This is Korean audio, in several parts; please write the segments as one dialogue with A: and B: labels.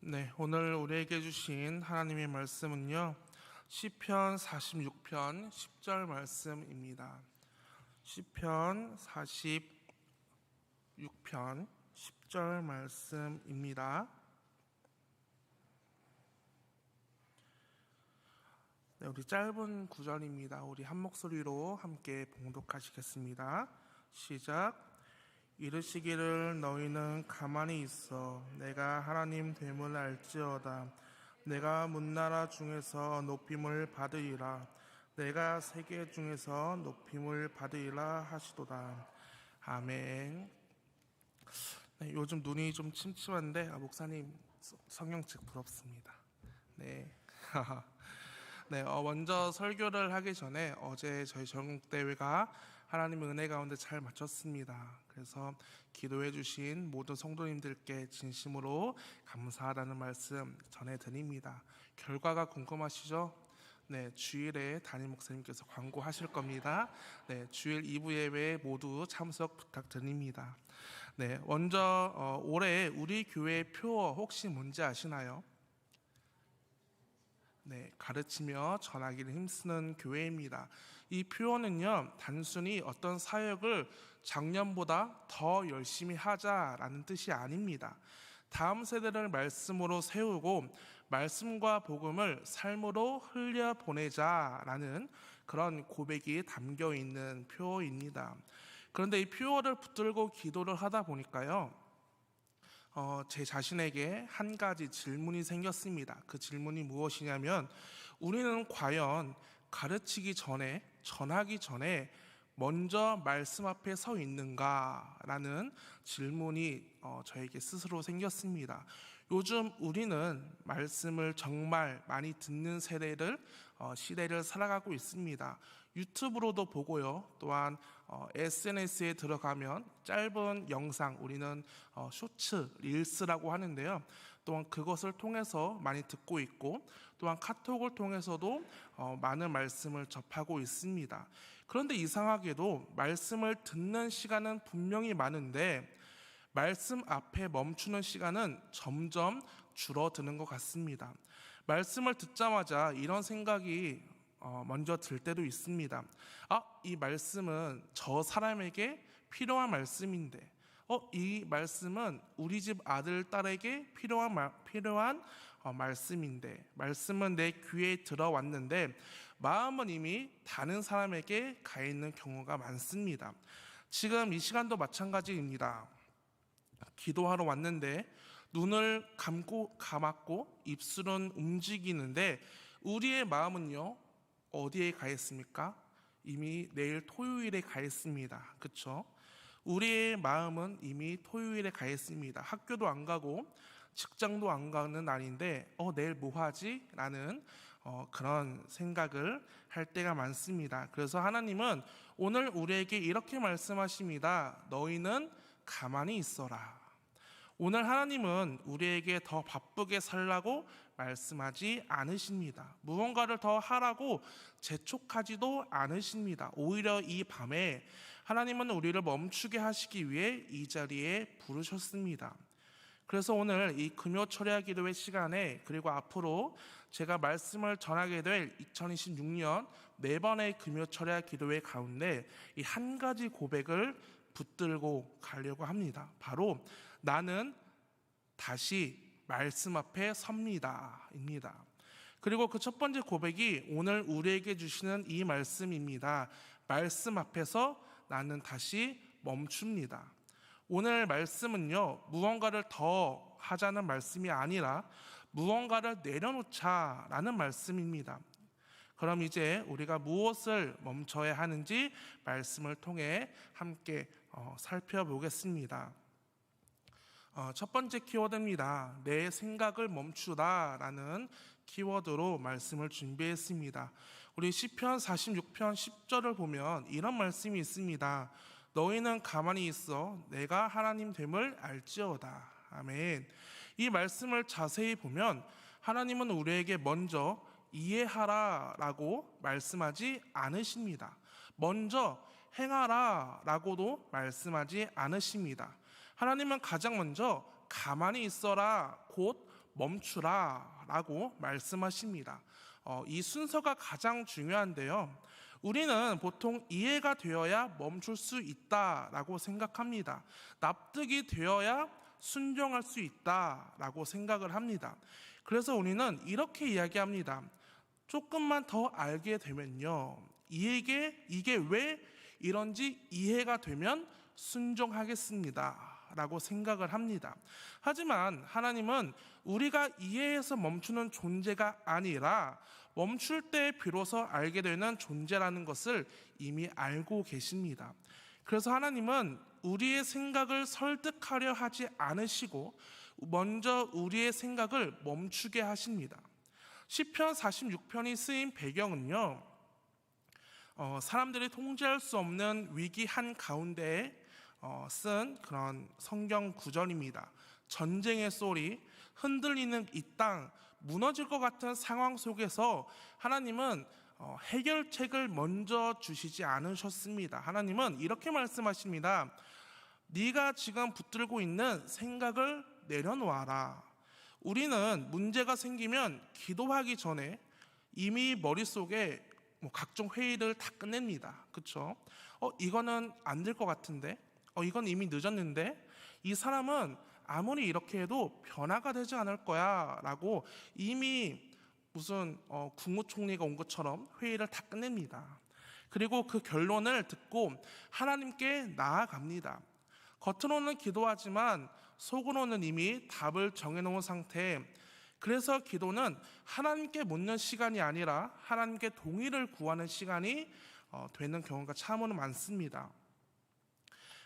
A: 네, 오늘 우리에게 주신 하나님의 말씀은요. 시편 46편 10절 말씀입니다. 시편 46편 10절 말씀입니다. 네, 우리 짧은 구절입니다. 우리 한 목소리로 함께 봉독하시겠습니다. 시작. 이르시기를 너희는 가만히 있어 내가 하나님 됨을 알지어다. 내가 문나라 중에서 높임을 받으리라. 내가 세계 중에서 높임을 받으리라 하시도다. 아멘. 네, 요즘 눈이 좀 침침한데 목사님 성경책 부럽습니다. 네. 네, 먼저 설교를 하기 전에 어제 저희 전국대회가 하나님의 은혜 가운데 잘 마쳤습니다. 그래서 기도해 주신 모든 성도님들께 진심으로 감사하다는 말씀 전해드립니다. 결과가 궁금하시죠? 네, 주일에 담임 목사님께서 광고하실 겁니다. 네, 주일 2부 예배 모두 참석 부탁드립니다. 네, 먼저 올해 우리 교회 표어 혹시 뭔지 아시나요? 네, 가르치며 전하기를 힘쓰는 교회입니다. 이 표어는요, 단순히 어떤 사역을 작년보다 더 열심히 하자라는 뜻이 아닙니다. 다음 세대를 말씀으로 세우고 말씀과 복음을 삶으로 흘려보내자라는 그런 고백이 담겨 있는 표어입니다. 그런데 이 표어를 붙들고 기도를 하다 보니까요, 제 자신에게 한 가지 질문이 생겼습니다. 그 질문이 무엇이냐면, 우리는 과연 가르치기 전에, 전하기 전에 먼저 말씀 앞에 서 있는가라는 질문이 저에게 스스로 생겼습니다. 요즘 우리는 말씀을 정말 많이 듣는 시대를 살아가고 있습니다. 유튜브로도 보고요. 또한 SNS에 들어가면 짧은 영상, 우리는 쇼츠, 릴스라고 하는데요. 또한 그것을 통해서 많이 듣고 있고, 또한 카톡을 통해서도 많은 말씀을 접하고 있습니다. 그런데 이상하게도 말씀을 듣는 시간은 분명히 많은데 말씀 앞에 멈추는 시간은 점점 줄어드는 것 같습니다. 말씀을 듣자마자 이런 생각이 먼저 들 때도 있습니다. 이 말씀은 저 사람에게 필요한 말씀인데, 이 말씀은 우리 집 아들, 딸에게 필요한 말씀인데, 말씀은 내 귀에 들어왔는데 마음은 이미 다른 사람에게 가 있는 경우가 많습니다. 지금 이 시간도 마찬가지입니다. 기도하러 왔는데 눈을 감았고 입술은 움직이는데 우리의 마음은요, 어디에 가 있습니까? 이미 내일 토요일에 가 있습니다. 그렇죠? 우리의 마음은 이미 토요일에 가 있습니다. 학교도 안 가고 직장도 안 가는 날인데 내일 뭐 하지? 라는 그런 생각을 할 때가 많습니다. 그래서 하나님은 오늘 우리에게 이렇게 말씀하십니다. 너희는 가만히 있어라. 오늘 하나님은 우리에게 더 바쁘게 살라고 말씀하지 않으십니다. 무언가를 더 하라고 재촉하지도 않으십니다. 오히려 이 밤에 하나님은 우리를 멈추게 하시기 위해 이 자리에 부르셨습니다. 그래서 오늘 이 금요 철야 기도회 시간에, 그리고 앞으로 제가 말씀을 전하게 될 2026년 4번의 금요 철야 기도회 가운데 이 한 가지 고백을 붙들고 가려고 합니다. 바로 나는 다시 말씀 앞에 섭니다 입니다. 그리고 그 첫 번째 고백이 오늘 우리에게 주시는 이 말씀입니다. 말씀 앞에서 나는 다시 멈춥니다. 오늘 말씀은요, 무언가를 더 하자는 말씀이 아니라 무언가를 내려놓자라는 말씀입니다. 그럼 이제 우리가 무엇을 멈춰야 하는지 말씀을 통해 함께 살펴보겠습니다. 첫 번째 키워드입니다. 내 생각을 멈추다라는 키워드로 말씀을 준비했습니다. 우리 시편 46편 10절을 보면 이런 말씀이 있습니다. 너희는 가만히 있어 내가 하나님 됨을 알지어다. 아멘. 이 말씀을 자세히 보면 하나님은 우리에게 먼저 이해하라 라고 말씀하지 않으십니다. 먼저 행하라 라고도 말씀하지 않으십니다. 하나님은 가장 먼저 가만히 있어라, 곧 멈추라라고 말씀하십니다. 이 순서가 가장 중요한데요. 우리는 보통 이해가 되어야 멈출 수 있다라고 생각합니다. 납득이 되어야 순종할 수 있다라고 생각을 합니다. 그래서 우리는 이렇게 이야기합니다. 조금만 더 알게 되면요, 이게 왜 이런지 이해가 되면 순종하겠습니다 라고 생각을 합니다. 하지만 하나님은 우리가 이해해서 멈추는 존재가 아니라 멈출 때 비로소 알게 되는 존재라는 것을 이미 알고 계십니다. 그래서 하나님은 우리의 생각을 설득하려 하지 않으시고 먼저 우리의 생각을 멈추게 하십니다. 시편 46편이 쓰인 배경은요, 사람들이 통제할 수 없는 위기 한가운데에 쓴 그런 성경 구절입니다. 전쟁의 소리, 흔들리는 이 땅, 무너질 것 같은 상황 속에서 하나님은 해결책을 먼저 주시지 않으셨습니다. 하나님은 이렇게 말씀하십니다. 네가 지금 붙들고 있는 생각을 내려놓아라. 우리는 문제가 생기면 기도하기 전에 이미 머릿속에 각종 회의를 다 끝냅니다. 그렇죠? 이거는 안 될 것 같은데, 이건 이미 늦었는데, 이 사람은 아무리 이렇게 해도 변화가 되지 않을 거야 라고 이미 무슨 국무총리가 온 것처럼 회의를 다 끝냅니다. 그리고 그 결론을 듣고 하나님께 나아갑니다. 겉으로는 기도하지만 속으로는 이미 답을 정해놓은 상태. 그래서 기도는 하나님께 묻는 시간이 아니라 하나님께 동의를 구하는 시간이 되는 경우가 참으로 많습니다.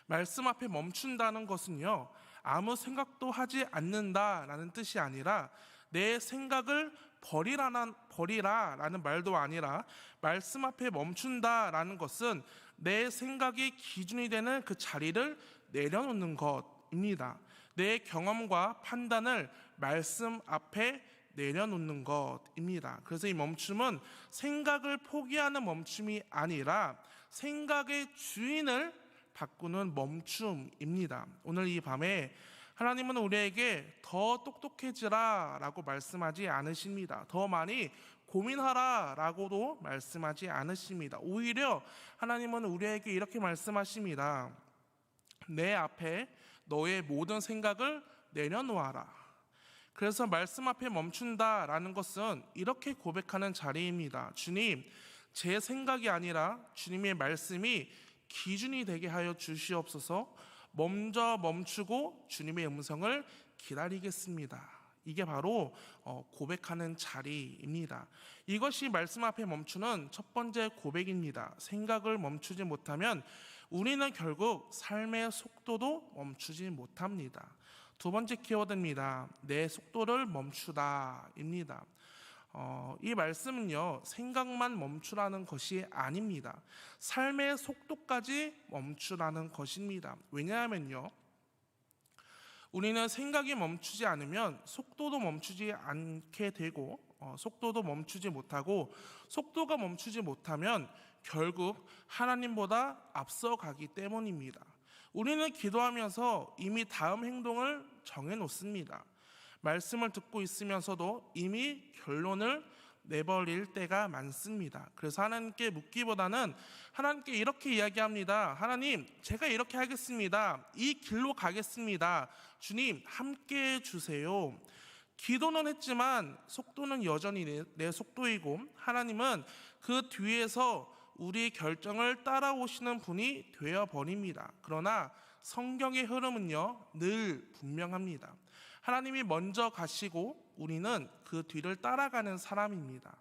A: 말씀 앞에 멈춘다는 것은요, 아무 생각도 하지 않는다라는 뜻이 아니라 내 생각을 버리라라는 말도 아니라 말씀 앞에 멈춘다라는 것은 내 생각이 기준이 되는 그 자리를 내려놓는 것입니다. 내 경험과 판단을 말씀 앞에 내려놓는 것입니다. 그래서 이 멈춤은 생각을 포기하는 멈춤이 아니라 생각의 주인을 바꾸는 멈춤입니다. 오늘 이 밤에 하나님은 우리에게 더 똑똑해지라 라고 말씀하지 않으십니다. 더 많이 고민하라 라고도 말씀하지 않으십니다. 오히려 하나님은 우리에게 이렇게 말씀하십니다. 내 앞에 너의 모든 생각을 내려놓아라. 그래서 말씀 앞에 멈춘다라는 것은 이렇게 고백하는 자리입니다. 주님, 제 생각이 아니라 주님의 말씀이 기준이 되게 하여 주시옵소서. 먼저 멈추고 주님의 음성을 기다리겠습니다. 이게 바로 고백하는 자리입니다. 이것이 말씀 앞에 멈추는 첫 번째 고백입니다. 생각을 멈추지 못하면 우리는 결국 삶의 속도도 멈추지 못합니다. 두 번째 키워드입니다. 내 속도를 멈추다입니다. 이 말씀은요, 생각만 멈추라는 것이 아닙니다. 삶의 속도까지 멈추라는 것입니다. 왜냐하면요, 우리는 생각이 멈추지 않으면 속도도 멈추지 않게 되고, 속도도 멈추지 못하고, 속도가 멈추지 못하면 결국 하나님보다 앞서가기 때문입니다. 우리는 기도하면서 이미 다음 행동을 정해놓습니다. 말씀을 듣고 있으면서도 이미 결론을 내버릴 때가 많습니다. 그래서 하나님께 묻기보다는 하나님께 이렇게 이야기합니다. 하나님, 제가 이렇게 하겠습니다. 이 길로 가겠습니다. 주님, 함께 해주세요. 기도는 했지만 속도는 여전히 내 속도이고 하나님은 그 뒤에서 우리 결정을 따라오시는 분이 되어버립니다. 그러나 성경의 흐름은요, 늘 분명합니다. 하나님이 먼저 가시고 우리는 그 뒤를 따라가는 사람입니다.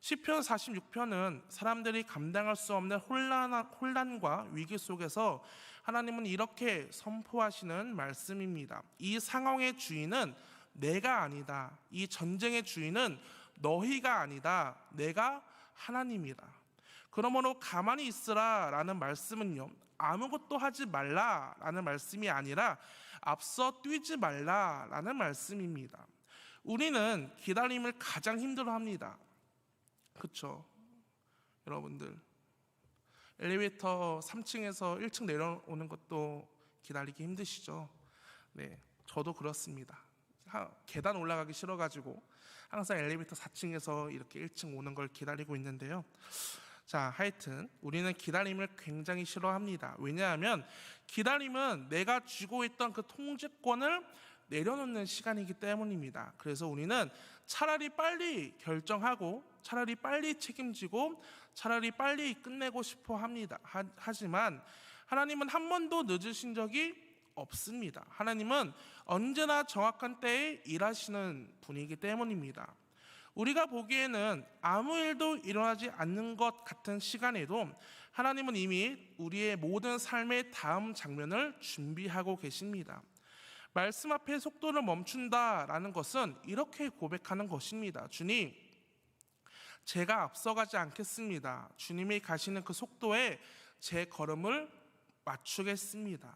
A: 시편 46편은 사람들이 감당할 수 없는 혼란과 위기 속에서 하나님은 이렇게 선포하시는 말씀입니다. 이 상황의 주인은 내가 아니다. 이 전쟁의 주인은 너희가 아니다. 내가 하나님이다. 그러므로 가만히 있으라 라는 말씀은요, 아무것도 하지 말라 라는 말씀이 아니라 앞서 뛰지 말라 라는 말씀입니다. 우리는 기다림을 가장 힘들어합니다. 그렇죠? 여러분들, 엘리베이터 3층에서 1층 내려오는 것도 기다리기 힘드시죠? 네, 저도 그렇습니다. 계단 올라가기 싫어가지고 항상 엘리베이터 4층에서 이렇게 1층 오는 걸 기다리고 있는데요. 자, 하여튼 우리는 기다림을 굉장히 싫어합니다. 왜냐하면 기다림은 내가 쥐고 있던 그 통제권을 내려놓는 시간이기 때문입니다. 그래서 우리는 차라리 빨리 결정하고 차라리 빨리 책임지고 차라리 빨리 끝내고 싶어 합니다. 하지만 하나님은 한 번도 늦으신 적이 없습니다. 하나님은 언제나 정확한 때에 일하시는 분이기 때문입니다. 우리가 보기에는 아무 일도 일어나지 않는 것 같은 시간에도 하나님은 이미 우리의 모든 삶의 다음 장면을 준비하고 계십니다. 말씀 앞에 속도를 멈춘다라는 것은 이렇게 고백하는 것입니다. 주님, 제가 앞서가지 않겠습니다. 주님이 가시는 그 속도에 제 걸음을 맞추겠습니다.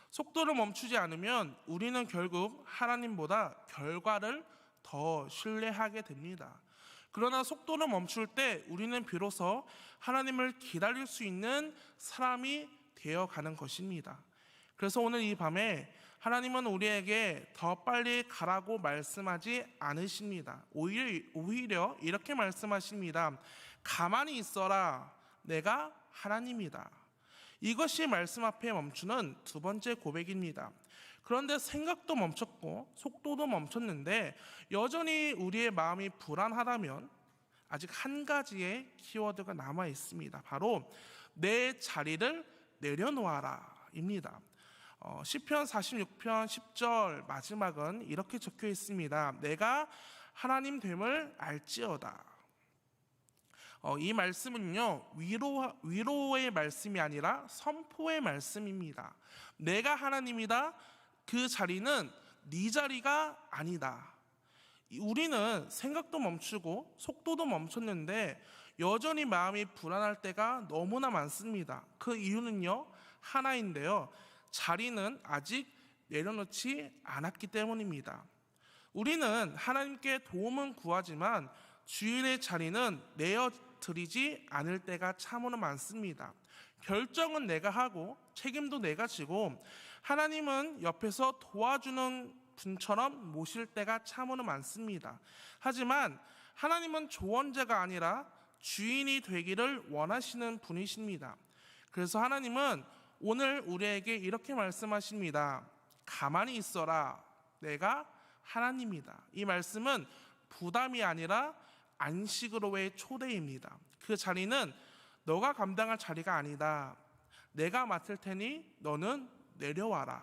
A: 속도를 멈추지 않으면 우리는 결국 하나님보다 결과를 더 신뢰하게 됩니다. 그러나 속도를 멈출 때 우리는 비로소 하나님을 기다릴 수 있는 사람이 되어가는 것입니다. 그래서 오늘 이 밤에 하나님은 우리에게 더 빨리 가라고 말씀하지 않으십니다. 오히려 이렇게 말씀하십니다. 가만히 있어라. 내가 하나님이다. 이것이 말씀 앞에 멈추는 두 번째 고백입니다. 그런데 생각도 멈췄고 속도도 멈췄는데 여전히 우리의 마음이 불안하다면 아직 한 가지의 키워드가 남아 있습니다. 바로 내 자리를 내려놓아라 입니다. 시편 46편 10절 마지막은 이렇게 적혀 있습니다. 내가 하나님 됨을 알지어다. 이 말씀은요, 위로의 말씀이 아니라 선포의 말씀입니다. 내가 하나님이다. 그 자리는 네 자리가 아니다. 우리는 생각도 멈추고 속도도 멈췄는데 여전히 마음이 불안할 때가 너무나 많습니다. 그 이유는요, 하나인데요. 자리는 아직 내려놓지 않았기 때문입니다. 우리는 하나님께 도움은 구하지만 주인의 자리는 내어드리지 않을 때가 참으로 많습니다. 결정은 내가 하고 책임도 내가 지고 하나님은 옆에서 도와주는 분처럼 모실 때가 참으로 많습니다. 하지만 하나님은 조언자가 아니라 주인이 되기를 원하시는 분이십니다. 그래서 하나님은 오늘 우리에게 이렇게 말씀하십니다. 가만히 있어라. 내가 하나님이다. 이 말씀은 부담이 아니라 안식으로의 초대입니다. 그 자리는 너가 감당할 자리가 아니다. 내가 맡을 테니 너는 내려와라.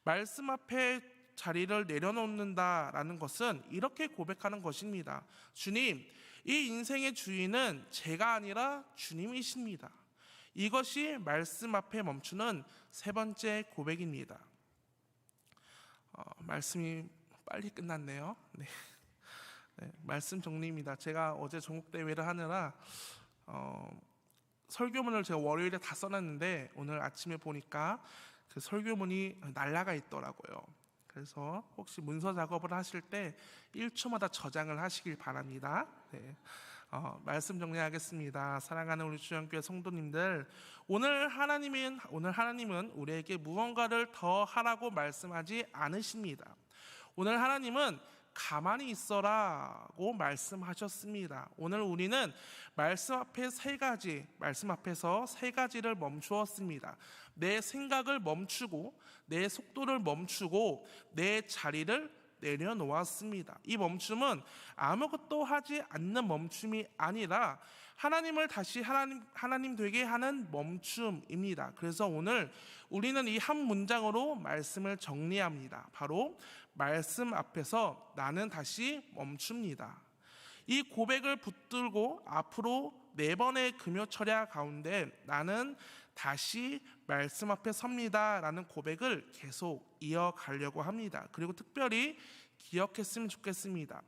A: 말씀 앞에 자리를 내려놓는다라는 것은 이렇게 고백하는 것입니다. 주님, 이 인생의 주인은 제가 아니라 주님이십니다. 이것이 말씀 앞에 멈추는 세 번째 고백입니다. 말씀이 빨리 끝났네요. 네. 말씀 정리입니다. 제가 어제 전국대회를 하느라 설교문을 제가 월요일에 다 써놨는데 오늘 아침에 보니까 그 설교문이 날라가 있더라고요. 그래서 혹시 문서 작업을 하실 때 1초마다 저장을 하시길 바랍니다. 네. 말씀 정리하겠습니다. 사랑하는 우리 주영교회 성도님들, 오늘 하나님은 우리에게 무언가를 더 하라고 말씀하지 않으십니다. 오늘 하나님은 가만히 있어라고 말씀하셨습니다. 오늘 우리는 말씀 앞에서 세 가지를 멈추었습니다. 내 생각을 멈추고 내 속도를 멈추고 내 자리를 내려놓았습니다. 이 멈춤은 아무것도 하지 않는 멈춤이 아니라 하나님을 다시 하나님 되게 하는 멈춤입니다. 그래서 오늘 우리는 이 한 문장으로 말씀을 정리합니다. 바로 말씀 앞에서 나는 다시 멈춥니다. 이 고백을 붙들고 앞으로 4번의 금요철야 가운데 나는 다시 말씀 앞에 섭니다 라는 고백을 계속 이어가려고 합니다. 그리고 특별히 기억했으면 좋겠습니다.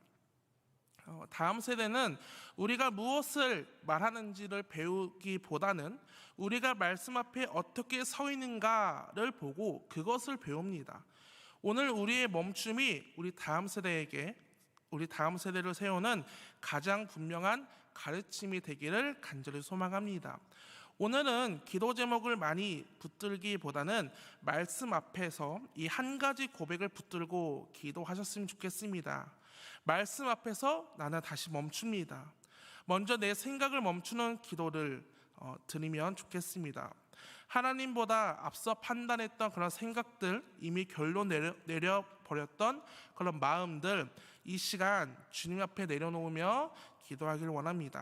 A: 다음 세대는 우리가 무엇을 말하는지를 배우기보다는 우리가 말씀 앞에 어떻게 서 있는가를 보고 그것을 배웁니다. 오늘 우리의 멈춤이 우리 다음 세대를 세우는 가장 분명한 가르침이 되기를 간절히 소망합니다. 오늘은 기도 제목을 많이 붙들기보다는 말씀 앞에서 이 한 가지 고백을 붙들고 기도하셨으면 좋겠습니다. 말씀 앞에서 나는 다시 멈춥니다. 먼저 내 생각을 멈추는 기도를 드리면 좋겠습니다. 하나님보다 앞서 판단했던 그런 생각들, 이미 결론 내려버렸던 그런 마음들, 이 시간 주님 앞에 내려놓으며 기도하길 원합니다.